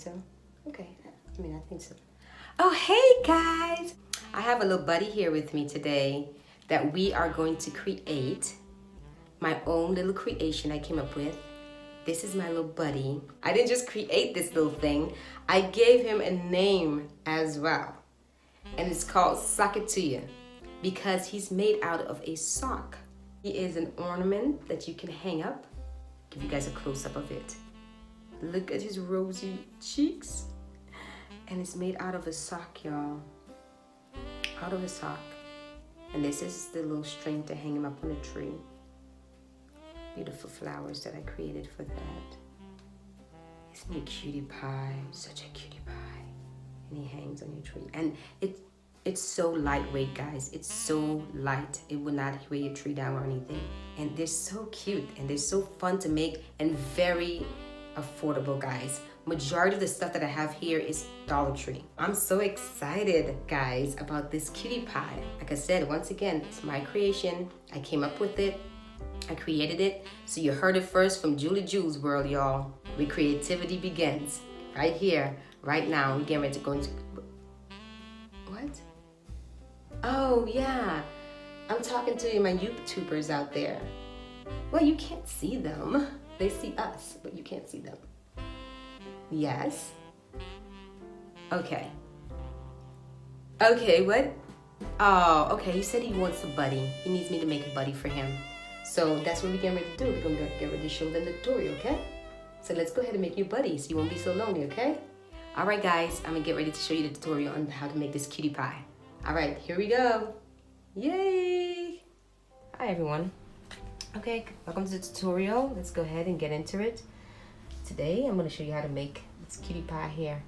so? Okay, I mean, I think so. Oh, hey guys! I have a little buddy here with me today that we are going to create my own little creation I came up with. This is my little buddy. I didn't just create this little thing, I gave him a name as well. And it's called Sock It To You because he's made out of a sock. He is an ornament that you can hang up. Give you guys a close-up of it. Look at his rosy cheeks. And it's made out of a sock, y'all. Out of a sock. And this is the little string to hang him up on a tree. Beautiful flowers that I created for that. Isn't he a cutie pie? Such a cutie pie. And he hangs on your tree. And it's so lightweight, guys. It's so light. It will not weigh your tree down or anything. And they're so cute and they're so fun to make and very affordable, guys. Majority of the stuff that I have here is Dollar Tree. I'm so excited, guys, about this cutie pie. Like I said, once again, it's my creation. I came up with it. I created it. So you heard it first from Julie Jules World, y'all. Where creativity begins. Right here, right now. We're getting ready to go into... What? Oh, yeah. I'm talking to my YouTubers out there. Well, you can't see them. They see us, but you can't see them. Yes? Okay. Okay, what? Oh, okay, he said he wants a buddy. He needs me to make a buddy for him. So that's what we're getting ready to do. We're going to get ready to show them the tutorial, okay? So let's go ahead and make you buddies so you won't be so lonely, okay? All right, guys, I'm going to get ready to show you the tutorial on how to make this cutie pie. All right, here we go. Yay! Hi, everyone. Okay, welcome to the tutorial. Let's go ahead and get into it. Today, I'm going to show you how to make this cutie pie here.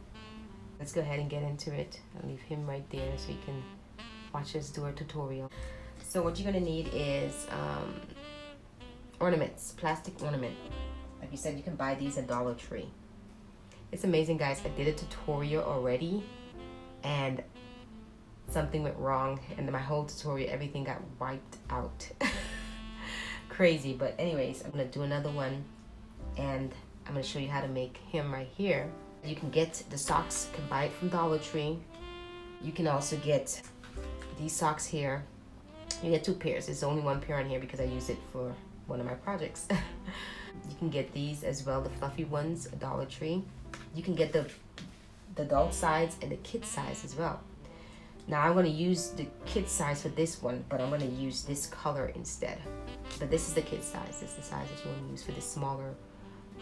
Let's go ahead and get into it. I'll leave him right there so you can watch us do our tutorial. So what you're going to need is ornaments, plastic ornament. Like you said, you can buy these at Dollar Tree. It's amazing, guys. I did a tutorial already and something went wrong and my whole tutorial, everything got wiped out. Crazy, but anyways, I'm going to do another one and I'm going to show you how to make him right here. You can get the socks, you can buy it from Dollar Tree. You can also get these socks here. You get 2 pairs. There's only 1 pair on here because I use it for one of my projects. You can get these as well, the fluffy ones at Dollar Tree. You can get the adult size and the kid size as well. Now I'm going to use the kid size for this one, but I'm going to use this color instead. But this is the kid size. This is the size that you want to use for this smaller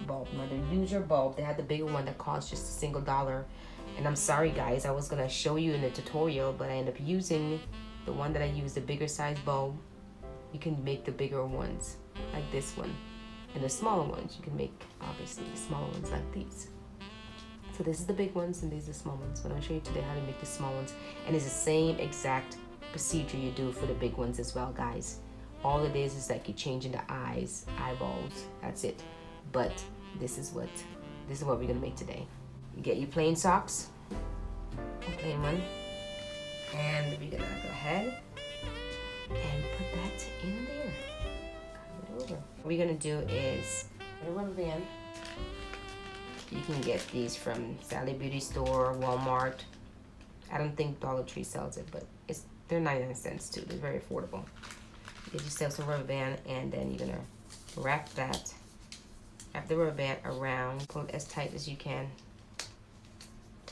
bulb. Now the user bulb, they had the bigger one that costs just $1. And I'm sorry, guys, I was going to show you in the tutorial, but I ended up using the one that I used, the bigger size bulb. You can make the bigger ones like this one. And the smaller ones, you can make, obviously, the smaller ones like these. So this is the big ones and these are the small ones. But I'm going to show you today how to make the small ones. And it's the same exact procedure you do for the big ones as well, guys. All it is like you're changing the eyes, eyeballs, that's it. But this is what we're going to make today. You get your plain socks, plain one. And we're going to go ahead and put that in there. Cover it over. What we're going to do is put a rubber band. You can get these from Sally Beauty Store, Walmart. I don't think Dollar Tree sells it, but they're 99 cents too. They're very affordable. Get yourself some rubber band and then you're gonna wrap the rubber band around. Pull it as tight as you can.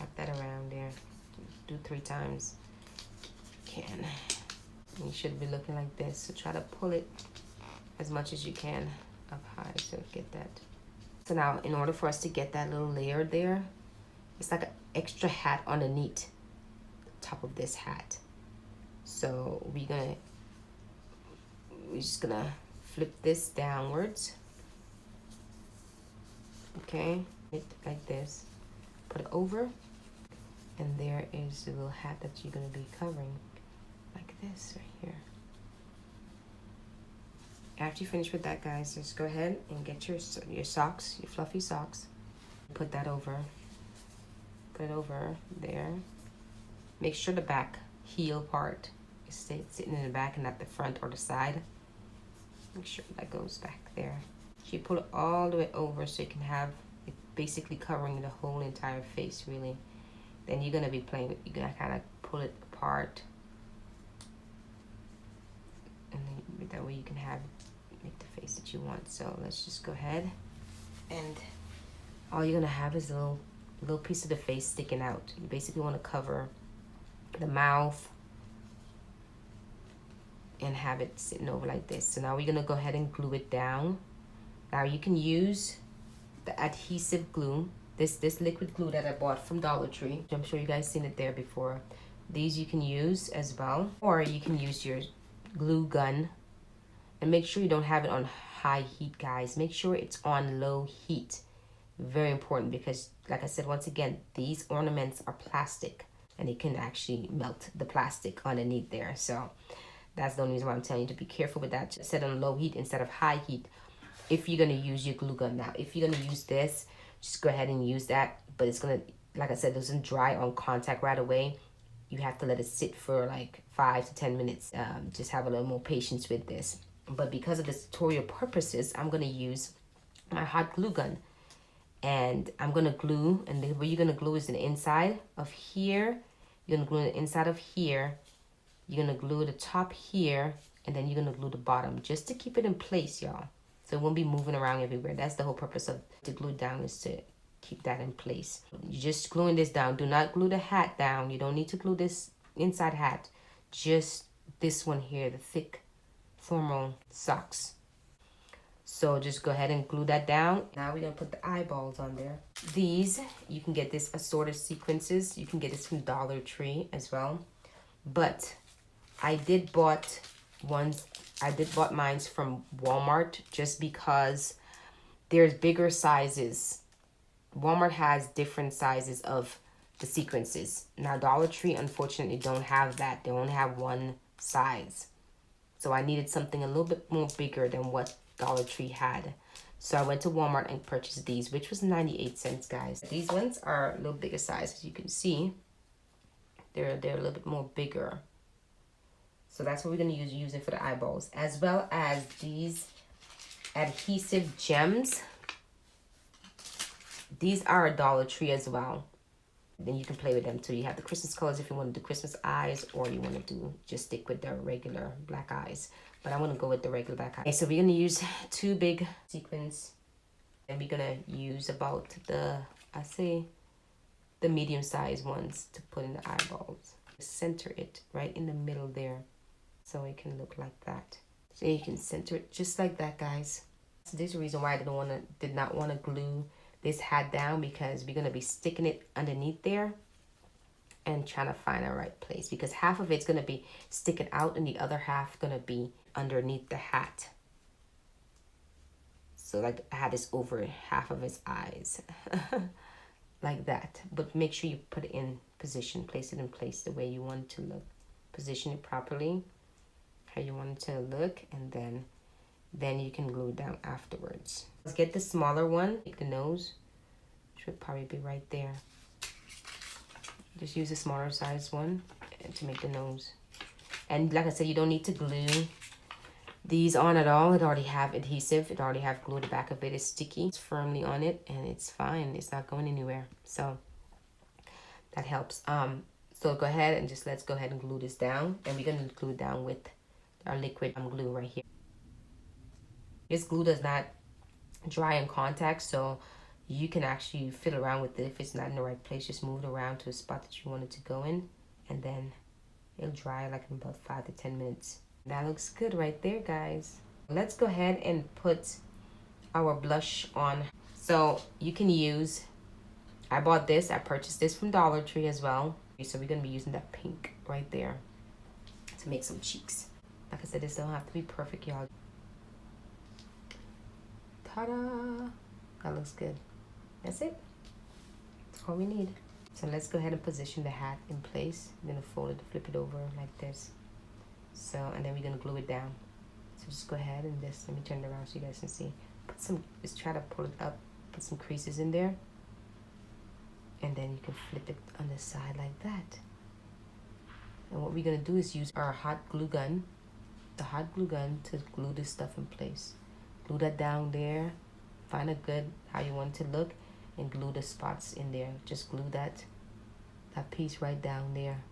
Wrap that around there. Do 3 times. You can. And you should be looking like this. So try to pull it as much as you can up high so get that. So now, in order for us to get that little layer there, it's like an extra hat underneath the top of this hat. So we're just gonna flip this downwards. Okay, like this. Put it over, and there is the little hat that you're gonna be covering, like this right here. After you finish with that, guys, just go ahead and get your socks, your fluffy socks. Put that over. Put it over there. Make sure the back heel part is sitting in the back and not the front or the side. Make sure that goes back there. So you pull it all the way over so you can have it basically covering the whole entire face, really. Then you're gonna be playing with, you're gonna kind of pull it apart, and then that way you can make the face that you want. So let's just go ahead, and all you're gonna have is a little piece of the face sticking out. You basically want to cover the mouth and have it sitting over like this. So now we're gonna go ahead and glue it down. Now you can use the adhesive glue, this liquid glue that I bought from Dollar Tree. I'm sure you guys seen it there before. These you can use as well, or you can use your glue gun. And make sure you don't have it on high heat, guys. Make sure it's on low heat. Very important, because like I said, once again, these ornaments are plastic and it can actually melt the plastic underneath there. So that's the only reason why I'm telling you to be careful with that. Just set on low heat instead of high heat if you're gonna use your glue gun. Now, if you're gonna use this, just go ahead and use that, but it's gonna, like I said, doesn't dry on contact right away. You have to let it sit for like 5 to 10 minutes. Just have a little more patience with this. But because of the tutorial purposes, I'm gonna use my hot glue gun, and I'm gonna glue, and where you're gonna glue is in the inside of here. You're gonna glue the inside of here. You're gonna glue the top here, and then you're gonna glue the bottom just to keep it in place, y'all. So it won't be moving around everywhere. That's the whole purpose of the glue down, is to keep that in place. You're just gluing this down. Do not glue the hat down. You don't need to glue this inside hat. Just this one here, the thick formal socks. So just go ahead and glue that down. Now we're gonna put the eyeballs on there. These, you can get this assorted sequences. You can get this from Dollar Tree as well. But I did bought mine from Walmart, just because there's bigger sizes. Walmart has different sizes of the sequences. Now Dollar Tree unfortunately don't have that. They only have one size. So I needed something a little bit more bigger than what Dollar Tree had. So I went to Walmart and purchased these, which was 98 cents, guys. These ones are a little bigger size. As you can see, they're a little bit more bigger. So that's what we're gonna use it for the eyeballs, as well as these adhesive gems. These are a Dollar Tree as well. Then you can play with them too. You have the Christmas colors if you want to do Christmas eyes, or you want to do just stick with the regular black eyes. But I want to go with the regular black eyes. Okay, so we're gonna use 2 big sequins, and we're gonna use about the medium sized ones to put in the eyeballs. Center it right in the middle there, so it can look like that. So you can center it just like that, guys. So there's a reason why I did not want to glue this hat down, because we're going to be sticking it underneath there and trying to find the right place, because half of it's going to be sticking out and the other half going to be underneath the hat. So like I had this over half of his eyes like that. But make sure you put it in position, place it in place the way you want it to look. Position it properly, how you want it to look, and then you can glue it down afterwards. Let's get the smaller one. Take the nose, should probably be right there. Just use a smaller size one to make the nose. And like I said, you don't need to glue these on at all. It already have adhesive. It already have glue. The back of it is sticky. It's firmly on it, and it's fine. It's not going anywhere. So that helps. So go ahead and let's go ahead and glue this down. And we're gonna glue it down with our liquid glue right here. This glue does not dry in contact, so you can actually fiddle around with it. If it's not in the right place, just move it around to a spot that you want it to go in, and then it'll dry like in about 5 to 10 minutes. That looks good right there, guys. Let's go ahead and put our blush on. So you can use, I purchased this from Dollar Tree as well. So we're gonna be using that pink right there to make some cheeks. Like I said, this don't have to be perfect, y'all. Ta-da! That looks good. That's it. That's all we need. So let's go ahead and position the hat in place. I'm gonna fold it, flip it over like this. So, and then we're gonna glue it down. So just go ahead and let me turn it around so you guys can see. Just try to pull it up, put some creases in there. And then you can flip it on the side like that. And what we're gonna do is use our hot glue gun, the hot glue gun, to glue this stuff in place. Glue that down there. Find a good how you want it to look, and glue the spots in there. Just glue that piece right down there,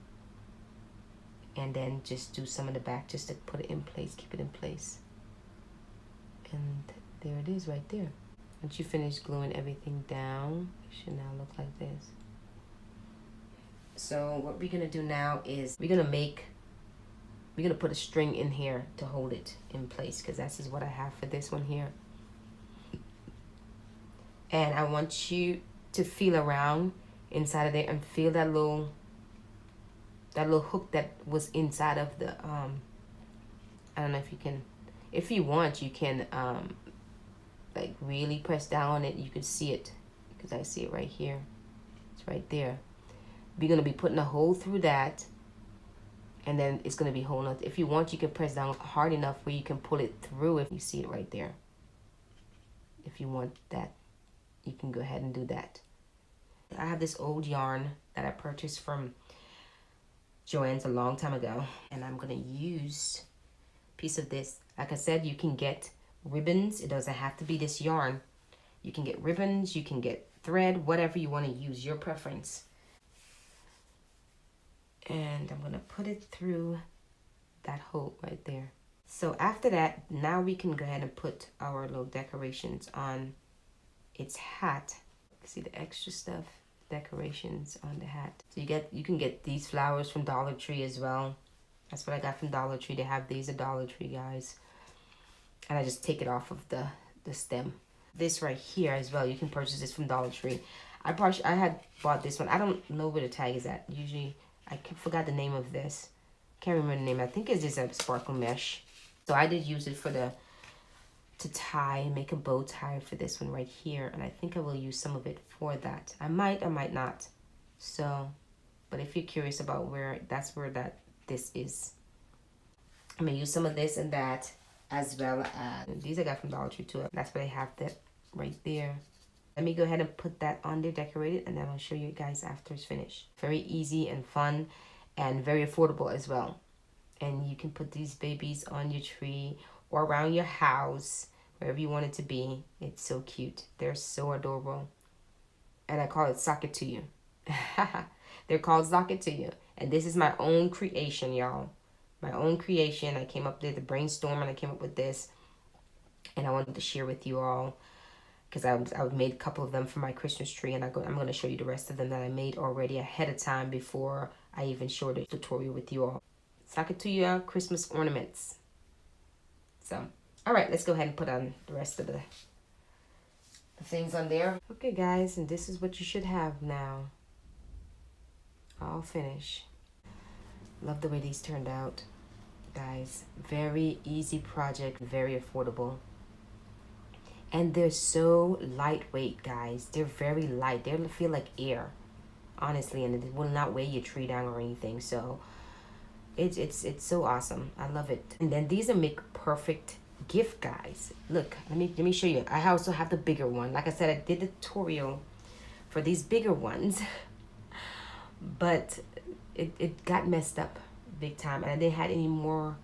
and then just do some of the back just to put it in place, keep it in place. And there it is right there. Once you finish gluing everything down, it should now look like this. So what we're gonna do now is we're gonna put a string in here to hold it in place, because that's what I have for this one here. And I want you to feel around inside of there and feel that little hook that was inside of the I don't know if you can, if you want, you can like really press down on it. You could see it, because I see it right here. It's right there. We're gonna be putting a hole through that, and then it's gonna be holding. If you want, you can press down hard enough where you can pull it through. If you see it right there, if you want that, you can go ahead and do that. I have this old yarn that I purchased from Joann's a long time ago, and I'm gonna use a piece of this. Like I said, you can get ribbons. It doesn't have to be this yarn. You can get ribbons, you can get thread, whatever you want to use, your preference. And I'm gonna put it through that hole right there. So after that, now we can go ahead and put our little decorations on its hat. See the extra stuff, decorations on the hat. So you can get these flowers from Dollar Tree as well. That's what I got from Dollar Tree. They have these at Dollar Tree, guys. And I just take it off of the stem. This right here as well, you can purchase this from Dollar Tree. I had bought this one. I don't know where the tag is at. Usually, I forgot the name of this. Can't remember the name. I think it's just a sparkle mesh. So I did use it for to tie, make a bow tie for this one right here. And I think I will use some of it for that. I might not. So, but if you're curious about where, that's where this is. I'm gonna use some of this and that, as well as these I got from Dollar Tree too. That's where I have that right there. Let me go ahead and put that on there, decorated, and then I'll show you guys after it's finished. Very easy and fun, and very affordable as well. And you can put these babies on your tree or around your house, wherever you want it to be. It's so cute. They're so adorable. And I call it Sock It To You. They're called Sock It To You. And this is my own creation, y'all. My own creation. I came up there to brainstorm and I came up with this. And I wanted to share with you all, because I made a couple of them for my Christmas tree, and I'm going to show you the rest of them that I made already ahead of time before I even showed the tutorial with you all. Sock It To You Christmas ornaments. So, all right, let's go ahead and put on the rest of the things on there. Okay, guys, and this is what you should have now. All finished. Love the way these turned out, guys. Very easy project, very affordable. And they're so lightweight, guys. They're very light. They feel like air, honestly, and it will not weigh your tree down or anything. So it's so awesome. I love it. And then these are make perfect gift, guys. Look, let me show you. I also have the bigger one. Like I said, I did the tutorial for these bigger ones, but it got messed up big time, and I didn't have any more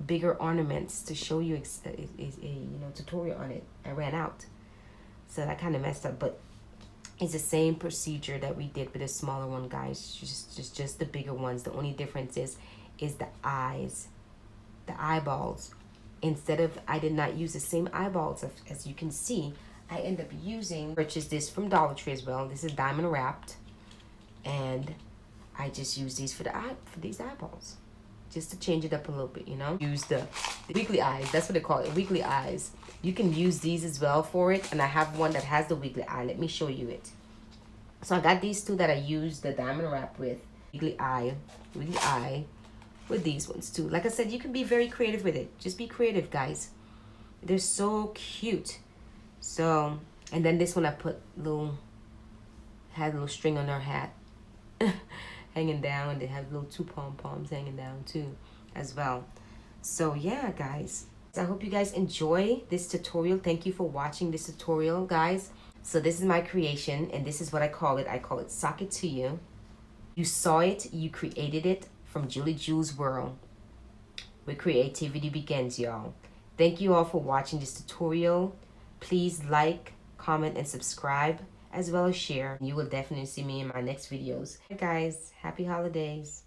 bigger ornaments to show you a tutorial on it. I ran out, so that kind of messed up, but it's the same procedure that we did with the smaller one, guys. Just the bigger ones. The only difference is the eyes, the eyeballs. Instead of, I did not use the same eyeballs as you can see. I end up purchased this from Dollar Tree as well. This is diamond wrapped, and I just use these for these eyeballs, just to change it up a little bit, you know. Use the weekly eyes. That's what they call it, weekly eyes. You can use these as well for it, and I have one that has the weekly eye. Let me show you it. So I got these two that I used the diamond wrap with, weekly eye with these ones too. Like I said, you can be very creative with it. Just be creative, guys. They're so cute. So, and then this one I put had a little string on her hat hanging down. They have little two pom-poms hanging down too as well. So yeah, guys, I hope you guys enjoy this tutorial. Thank you for watching this tutorial, guys. So this is my creation, and this is what I call it. I call it Sock It To You. You saw it, you created it from Julie Jules World, where creativity begins, y'all. Thank you all for watching this tutorial. Please like, comment, and subscribe, as well as share. You will definitely see me in my next videos. Hey guys, happy holidays.